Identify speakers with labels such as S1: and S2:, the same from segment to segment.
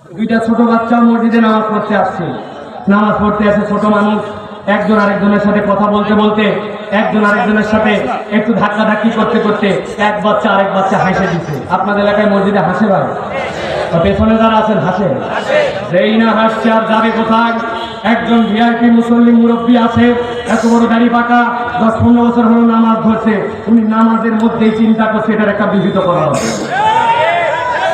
S1: দুইটা ছোট বাচ্চা মসজিদে নামাজ পড়তে আসছে। নামাজ পড়তে আসে ছোট মানুষ, একজন আরেকজনের সাথে কথা বলতে বলতে, একজন আরেকজনের সাথে একটু ধাক্কাধাক্কি করতে করতে এক বাচ্চা আরেক বাচ্চা হাসে দিচ্ছে। আপনাদের এলাকায় মসজিদে হাসে ভাই? পেছনে যারা আছেন হাসে? যেই না হাসছে আর যাবে কোথায়? একজন ভিআইপি মুসল্লি মুরব্বী আছে, এত বড় দাড়ি পাকা, 10-15 বছর হলো নামাজ ধরছে। উনি নামাজের মধ্যেই চিন্তা করছে এটার একটা বিহিত করা হবে।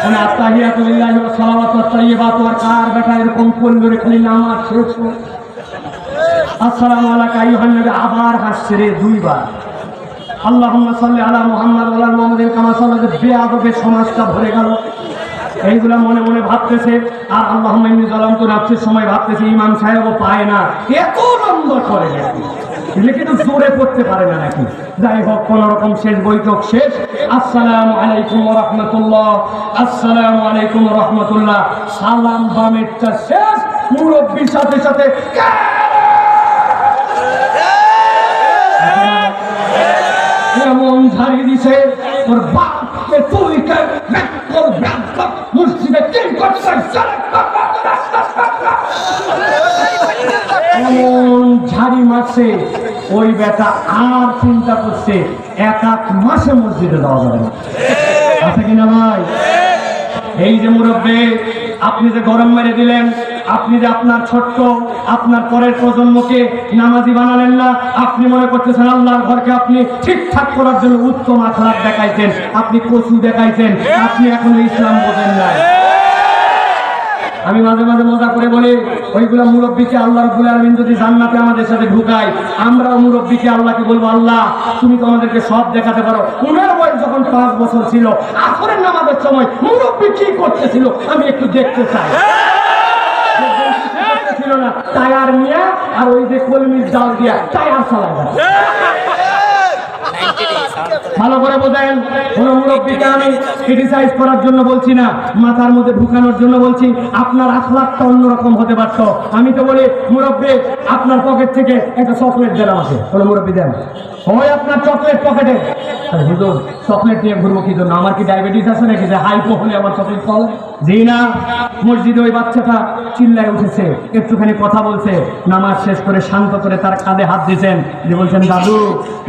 S1: মানে আত্তাহিয়াতু লিল্লাহি ওয়া সালাওয়াতু ওয়াত তাইয়্যিবাতু, আর কার বেটা এরকম করলো রে, খালি নামাজ শেষ হয় আসসালামু আলাইকা আইয়ুহান নবী, আবার হাসছে রে দুইবার। আল্লাহুম্মা সাল্লি আলা মুহাম্মাদ ওয়া আলা মুহাম্মাদিন কামা সাল্লাইতা, বেয়াদবের সমাজটা ভরে গেল। এইগুলা মনে মনে ভাবতেছে। আর আল্লাহুম্মা ইন্নী যালামতু নাফসির সময় ভাবতেছে ইমাম সাহেবও পায় না, এত নম্বর করে নাকি, এগুলো কিন্তু জোরে পড়তে পারে না নাকি। যাই হোক, কোন রকম শেষ বৈঠক শেষ। আসসালামু আলাইকুম ওয়া রাহমাতুল্লাহ, আসসালামু আলাইকুম ওয়া রাহমাতুল্লাহ, সালাম বামেরটা শেষ। মুরব্বির সাথে সাথে এমন ঝাড়ি দিছে, তোর বাপকে তুই মসজিদে এমন ঝাড়ি মারছে, ওই বেটা আর চিন্তা করছে এক মাসে মসজিদে যাওয়া যাবে না। আছে কিনা ভাই? এই যে মুরব্বী, আপনি যে গরম মেরে দিলেন, আপনি যে আপনার ছোট্ট আপনার পরের প্রজন্মকে নামাজি বানালেন না, আপনি মনে করতেছেন আল্লাহর ঘরকে আপনি ঠিকঠাক করার জন্য উত্তম আখলাক দেখাইছেন, আপনি কচু দেখাইছেন, আপনি এখন ইসলাম বোঝেন নাই। আমি মাঝে মাঝে মজা করে বলি, ওইগুলা মুরব্বীকে আল্লাহ রাব্বুল আলামিন যদি জান্নাতে আমাদের সাথে ঢুকায়, আমরাও মুরব্বীকে আল্লাহকে বলবো, আল্লাহ তুমি তো আমাদেরকে সব দেখাতে পারো। উনার বয়স যখন 5 বছর ছিল, আসরের নামাজের সময় মুরব্বী কি করতেছিল আমি একটু দেখতে চাই। ছিল না টায়ার নিয়ে, আর ওই যে কলমির জাল দিয়া টায়ার চালায়। ভালো করে বোঝেন, কোন মুরব্বীকে আমি ক্রিটিসাইজ করার জন্য বলছি না, মাথার মধ্যে ঢুকানোর জন্য বলছি। আপনার আখলাকটা অন্যরকম হতে পারত। আমি তো বলি, মুরব্বী আপনার পকেট থেকে একটা চকলেট দেন আমাকে, কোনো মুরব্বী দেন, ওই আপনার চকলেট পকেটে। হুজুর চকলেট নিয়ে ঘুরবো কি জন্য? আমার কি ডায়াবেটিস আছে নাকি যে হাইপো হলে আমার চকলেট খাওয়া? জি না। মসজিদে ওই বাচ্চাটা চিল্লায় উঠেছে, একটুখানি কথা বলছে, নামাজ শেষ করে শান্ত করে তার কাঁধে হাত দিয়েছেন, যে বলছেন দাদু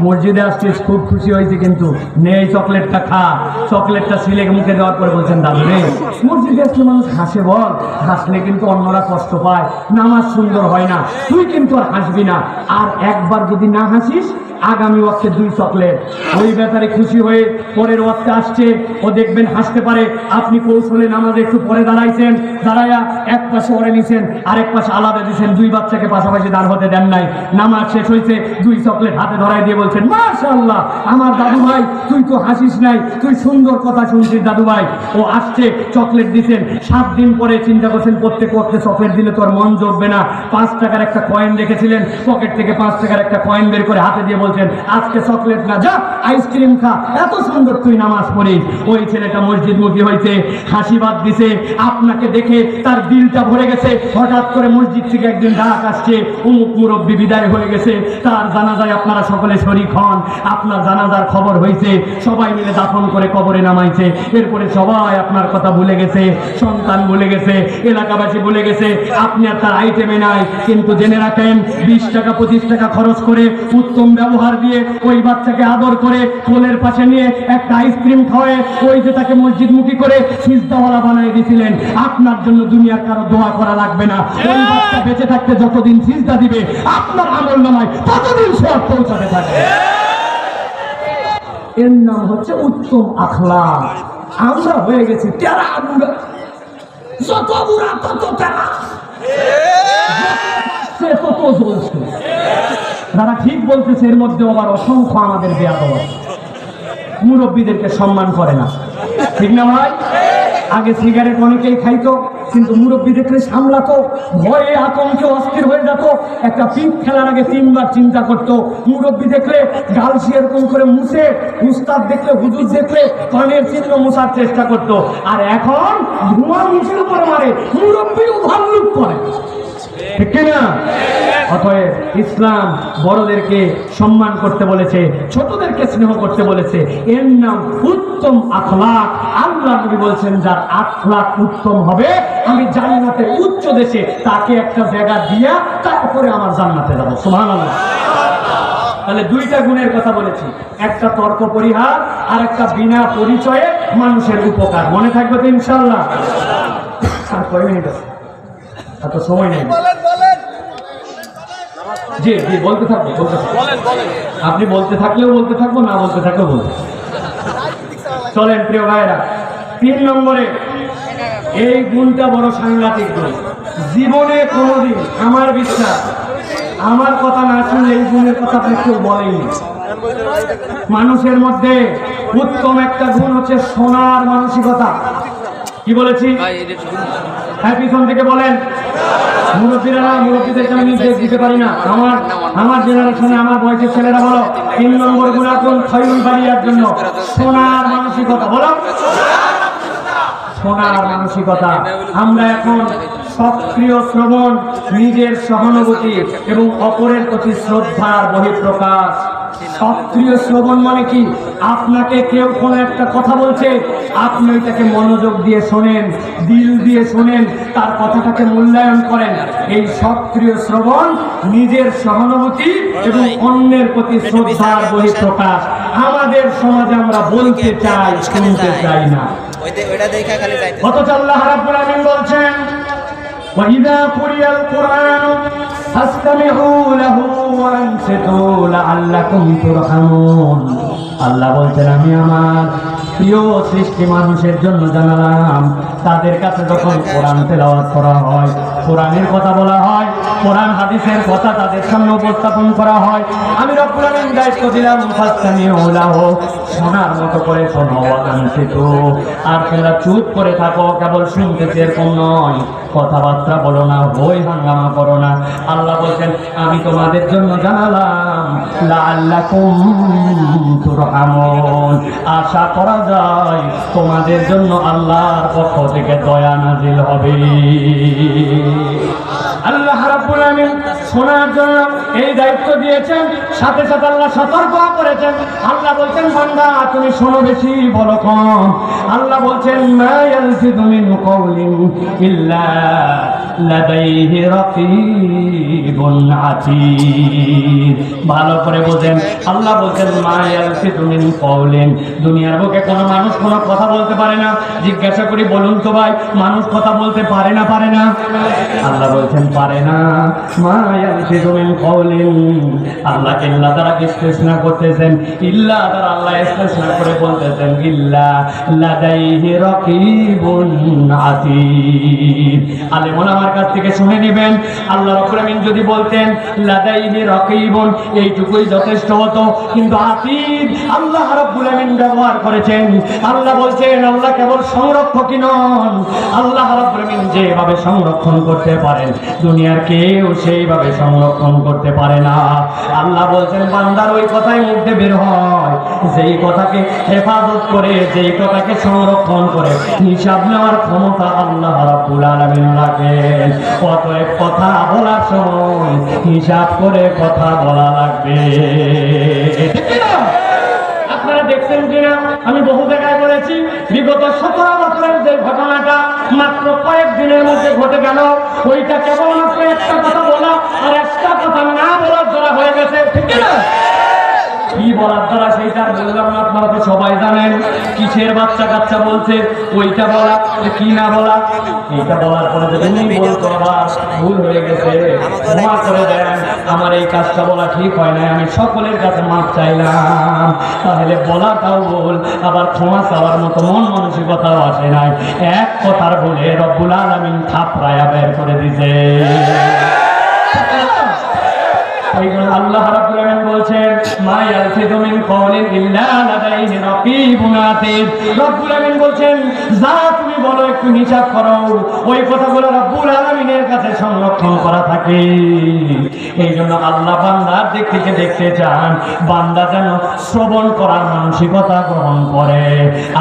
S1: মসজিদে আসছিস, খুব খুশি হয়েছে, কিন্তু নেই চকলেটটা খা। চকলেটটা ছিলে মুখে দেওয়ার পরে বলছেন দাদু রে, মসজিদে আসলে মানুষ হাসে, বল হাসলে কিন্তু অন্যরা কষ্ট পায়, নামাজ সুন্দর হয় না, তুই কিন্তু আর হাসবি না, আর একবার যদি না হাসিস আগামী ওয়াক্তে 2 চকলেট। ওই ব্যাপারে খুশি হয়ে পরের ওয়াক্তে আসছে, ও দেখবেন হাসতে পারে। আপনি কৌশলে নামাজে একটু পরে দাঁড়াইছেন, দাঁড়াইয়া এক পাশে ওরে নিছেন, আরেক পাশে আলাদা দিয়েছেন, 2 বাচ্চাকে পাশাপাশি দাঁড় হতে দেন নাই। নামাজ শেষ হয়েছে, 2 চকলেট হাতে ধরাই দিয়ে বলছেন মাশাআল্লাহ আমার দাদু ভাই, তুই তো হাসিস নাই, তুই সুন্দর কথা শুনছিস দাদু ভাই। ও আসছে, চকলেট দিছেন। 7 দিন পরে চিন্তা করছেন প্রত্যেক ওয়াক্তে চকলেট দিলে তো আর মন জমবে না। 5 টাকার একটা কয়েন রেখেছিলেন, পকেট থেকে 5 টাকার একটা কয়েন বের করে হাতে দিয়ে বলছেন আজকে চকলেট না, যা আইসক্রিম খা, এত সুন্দর তুই নামাজ পড়িস। ওই ছেলেটা মসজিদমুখী হয়েছে, হাসি বাদ দিছে, আপনাকে দেখে তার দিলটা ভরে গেছে। হঠাৎ করে মসজিদ থেকে একদিন ডাক আসছে, অমুক মুরব্বী বিদায় হয়ে গেছে, তার জানাজায় আপনারা সকলে শরীক হন। আপনার জানাজার খবর হয়েছে, সবাই মিলে দাফন করে কবরে নামাইছে। এরপরে সবাই আপনার কথা ভুলে গেছে, সন্তান ভুলে গেছে, এলাকাবাসী ভুলে গেছে, আপনি আর তার আইটেমে নাই। কিন্তু জেনে রাখেন, 20 টাকা 25 টাকা খরচ করে উত্তম ব্যবহার দিয়ে ওই বাচ্চাকে আদর করে কোলের পাশে নিয়ে একটা আইসক্রিম খাওয়ায়, ওই যে তাকে মসজিদমুখী করে সিজদাওয়ালা বানিয়ে দিয়েছিলেন। আপনার জন্য দুনিয়ার কারো দোয়া করা লাগবে না। ওই বাচ্চা বেঁচে থাকতে যতদিন সিজদা দিবে, আপনার আমলনামায় ততদিন সওয়াব পৌঁছাতে থাকবে। এর নাম হচ্ছে উত্তম আখলাক। আমরা হয়ে গেছি তেরা বুড়া, যত বুড়া তত তেরা, সে তত জ্বলছে। যারা ঠিক বলতেছে এর মধ্যে আবার অসংখ্য আমাদের বেয়াদব আছে, মুরব্বীদেরকে সম্মান করে না, ঠিক না ভাই? আগে সিগারেট অনেকেই খাইতো, কিন্তু মুরব্বী দেখলে সামলাতো, ভয়ে আতঙ্কে অস্থির হয়ে যেত। একটা পিক খেলার আগে 3 বার চিন্তা করতো। মুরব্বী দেখলে গাল এরকম করে মুছে, উস্তাদ দেখলে হুজুর দেখলে কানের চিহ্ন মুছার চেষ্টা করতো। আর এখন ধোঁয়া মুখের উপর মারে, মুরব্বী ওভারলুক করে। ঠিক কিনা? অতএব ইসলাম বড়দেরকে সম্মান করতে বলেছে, ছোটদেরকে স্নেহ করতে বলেছে। এর নাম উত্তম আখলাক। আল্লাহ নবী বলছেন যার আখলাক উত্তম হবে আমি জান্নাতের উচ্চ দেশে তাকে একটা জায়গা দিয়া তারপরে আমার জান্নাতে যাবো। সুবহানাল্লাহ। তাহলে দুইটা গুণের কথা বলেছি, একটা তর্ক পরিহার আর একটা বিনা পরিচয়ে মানুষের উপকার। মনে থাকবে তো ইনশাআল্লাহ? আর কয় মিনিট আছে? এত সময় নেই। জি জি, বলতে থাকবো, আপনি বলতে থাকলেও বলতে থাকবো, না বলতে থাকলেও বলতে। চলেন প্রিয় ভাইরা, 3 নম্বরে এই গুণটা বড় সাংঘাতিক গুণ। জীবনে কোনোদিন আমার বিশ্বাস আমার কথা না শুনলে এই গুণের কথা আপনি কেউ বলেনি। মানুষের মধ্যে উত্তম একটা গুণ হচ্ছে শোনার মানসিকতা। কি বলেছি? হ্যাঁ, পিছন থেকে বলেন। মুরব্বীরা, মুরব্বীদেরকে আমি নির্দেশ দিতে পারি না। আমার জেনারেশনে আমার বয়সের ছেলেরা বলো 3 নম্বর গুণাগুণ ক্ষয়ুল বাড়িয়ার জন্য শোনার মানসিকতা। বলো শোনার মানসিকতা। আমরা এখন সক্রিয় শ্রবণ, নিজের সহানুভূতি এবং অপরের প্রতি শ্রদ্ধার বহিঃপ্রকাশ। সক্রিয় শ্রবণ মানে কি? আপনাকে কেউ কোনো একটা কথা বলছে, আপনি ওইটাকে মনোযোগ দিয়ে শোনেন, দিল দিয়ে শোনেন, তার কথাটাকে মূল্যায়ন করেন। এই সক্রিয় শ্রবণ নিজের সহানুভূতি এবং অন্যের প্রতি শ্রদ্ধার বহিঃপ্রকাশ। আমাদের সমাজে আমরা বলতে চাই, শুনতে চাই না। অথচ আল্লাহ রাব্বুল আলামিন বলছেন وَإِذَا قُرِئَ الْقُرْآنُ فَاسْتَمِعُوا لَهُ وَأَنصِتُوا لَعَلَّكُمْ تُرْحَمُونَ। আল্লাহ বলছেন আমি আমার প্রিয় সৃষ্টি মানুষের জন্য জানালাম, তাদের কাছে যখন কোরআন তেলাওয়াত করা হয়, কোরআনের কথা বলা হয়, কোরআন হাদিসের কথা তাদের সামনে উপস্থাপন করা হয়, আমি রব্বুল আলামিন দায়িত্ব দিলাম ফাসতামিউ লাহু, শোনার মতো করে শোনো, ওয়ানসিতু, আর তোমরা চুপ করে থাকো, কেবল শুনতেছে এরকম নয়, কথাবার্তা বলো না, হই হাঙ্গামা করো না। আল্লাহ বলছেন আমি তোমাদের জন্য জানালাম লাআল্লাকুম তুরহামুন, আশা করা যায় তোমাদের জন্য আল্লাহর পক্ষ থেকে দয়া নাজিল হবে। আল্লাহ রাব্বুল আলামিন শোনার জন্য এই দায়িত্ব দিয়েছেন, সাথে সাথে আল্লাহ সতর্ক করেছেন। আল্লাহ বলছেন বান্দা তুমি শোনো বেশি, বলো কম। আল্লাহ বলছেন মা ইয়ালফিযু মিন কাওলিন ইল্লা লাদাইহি রাকীবুন আতীদ। ভালো করে বোঝেন, আল্লাহ বলছেন মা ইয়ালফিযু মিন কাওলিন, দুনিয়ার বুকে কোনো মানুষ কোনো কথা বলতে পারে না। জিজ্ঞাসা করি বলুন তো ভাই, মানুষ কথা বলতে পারে না? পারে না? আল্লাহ বলছেন পারে না। মা ইয়ালফিযু মিন কাওলিন, আল্লাহ ইল্লা দ্বারা ইস্তেসনা করতেছেন, ইল্লা দ্বারা আল্লাহ ইস্তেসনা করে বলতেছেন ইল্লা লাদাইহি রাকীবুন আতীদ। আলেমুন আমার কাছ থেকে শুনে নেবেন, আল্লাহ রাব্বুল আলামিন যদি বলতেন লাদাইহি রাকীবুন, এইটুকুই যথেষ্ট হতো, কিন্তু আতীদ আল্লাহ রাব্বুল আলামিন ব্যবহার করেছেন। আল্লাহ বলছেন আল্লাহ কেবল সংরক্ষকই নন, আল্লাহ রাব্বুল আলামিন যেভাবে সংরক্ষণ করতে পারেন দুনিয়ার কেউ সেইভাবে সংরক্ষণ করতে পারে না। আল্লাহ বলছেন বান্দার ওই কথাই মুখে বের হয় যেই কথাকে হেফাজত করে, যেই কথাকে সংরক্ষণ করে হিসাব নেওয়ার ক্ষমতা আল্লাহ রাব্বুল আলামিন রাখেন। অতএব কথা বলার সময় হিসাব করে কথা বলা লাগবে। আপনারা দেখছেন কিনা, আমি বহু জায়গায় বলেছি, বিগত 17 বছরের যে ঘটনাটা মাত্র কয়েকদিনের মধ্যে ঘটে গেল, ওইটা কেবলমাত্র একটা কথা বলা আর একটা কথা না বলার দ্বারা হয়ে গেছে। ঠিক না? কি বলার দ্বারা সেইটা বললাম না, আপনারা তো সবাই জানেন। কিসের বাচ্চা কাচ্চা বলছে ওইটা বলা, কি না বলা, এইটা বলার পরে যদি বলতো আবার ভুল হয়ে গেছে, ক্ষমা করে দেন, আমার এই কাজটা বলা ঠিক হয় না, আমি সকলের কাছে মাপ চাইলাম, তাহলে বলাটাও ভুল, আবার ক্ষমা চাওয়ার মতো মন মানসিকতাও আসে নাই। এক কথার বলে রব্বুল আলামিন থাপড়ায়া বের করে দিছে। এই জন্য আল্লাহ রাব্বুল আলামিন বলছেন মা ইয়ালফিযু মিন কাওলিন ইল্লা লাদাইহি রাকীবুন আতীদ। রব্বুল আলামিন বলছেন যা তুমি বলো একটু হিসাব করো, ওই কথাগুলো রব্বুল আলামিনের কাছে সংরক্ষণ করা থাকে। এই জন্য আল্লাহ বান্দার দিক থেকে দেখতে চান বান্দা যেন শ্রবণ করার মানসিকতা গ্রহণ করে।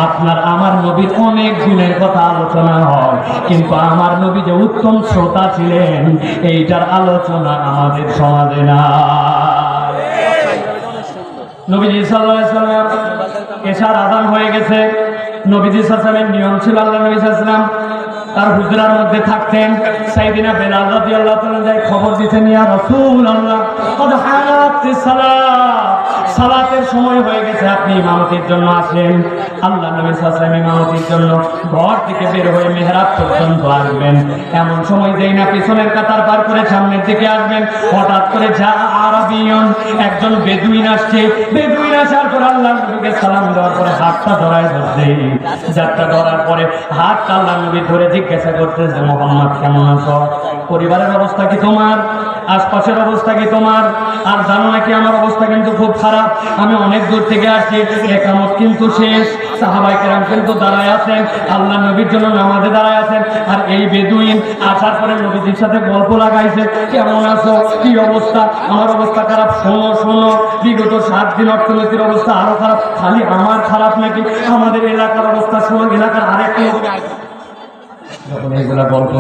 S1: আপনার আমার নবীর অনেক গুণের কথা আলোচনা হয়, কিন্তু আমার নবী যে উত্তম শ্রোতা ছিলেন এইটার আলোচনা আমাদের সমাজে না। নবীজি সাল্লাল্লাহু আলাইহি ওয়াসাল্লাম এশার আযান হয়ে গেছে। নবীজি সাল্লাল্লাহু আলাইহি ওয়াসাল্লামের নিয়ম ছিল আল্লাহ নবী সাল্লাল্লাহু আলাইহি ওয়াসাল্লাম তার হুজরার মধ্যে থাকতেন। সাইয়েদিনা বেলাল রাদিয়াল্লাহু তাআলা যাই খবর দিতেন, ইয়া রাসূলুল্লাহ কদ হানাতিস সালাত, সালাতের সময় হয়ে গেছে, আপনি ইমামতির জন্য আসেন। আল্লাহ নবী সাল্লাল্লাহু আলাইহি ওয়াসাল্লাম ইমামতির জন্য ঘর থেকে বের হয়ে মিহরাব পর্যন্ত আসবেন। এমন সময় যেই না পিছনের কাতার পার করে সামনের দিকে আসবেন, হঠাৎ করে যা আরবিয়ন একজন বেদুইন আসছে। বেদুইন আসার পর আল্লাহ নবীকে সালাম দেওয়ার পরে হাতটা ধরায় ধরছে। হাতটা ধরার পরে হাতটা আল্লাহ নবী ধরে জিজ্ঞাসা করতেছে, মুহাম্মদ কেমন আছো? পরিবারের অবস্থা কি তোমার? আশপাশের অবস্থা কি তোমার? আর জানো নাকি আমার অবস্থা কিন্তু খুব খারাপ, আমি অনেক দূর থেকে আসছি, একামত কিন্তু শেষ। সাহাবায়ে কেরাম কিন্তু দাঁড়ায় আছেন, আল্লাহ নবীর জন্য নামাজে দাঁড়ায় আছেন। আর এই বেদুইন আসার পরে নবীজির সাথে গল্প লাগাইছে, কেমন আছো, কি অবস্থা? আমার অবস্থা খারাপ, শোনো শোনো, বিগত 7 দিন অর্থনীতির অবস্থা আরো খারাপ। খালি আমার খারাপ নাকি, আমাদের এলাকার অবস্থা শোনো, এলাকার আরেক লোক যখন এইগুলা গল্প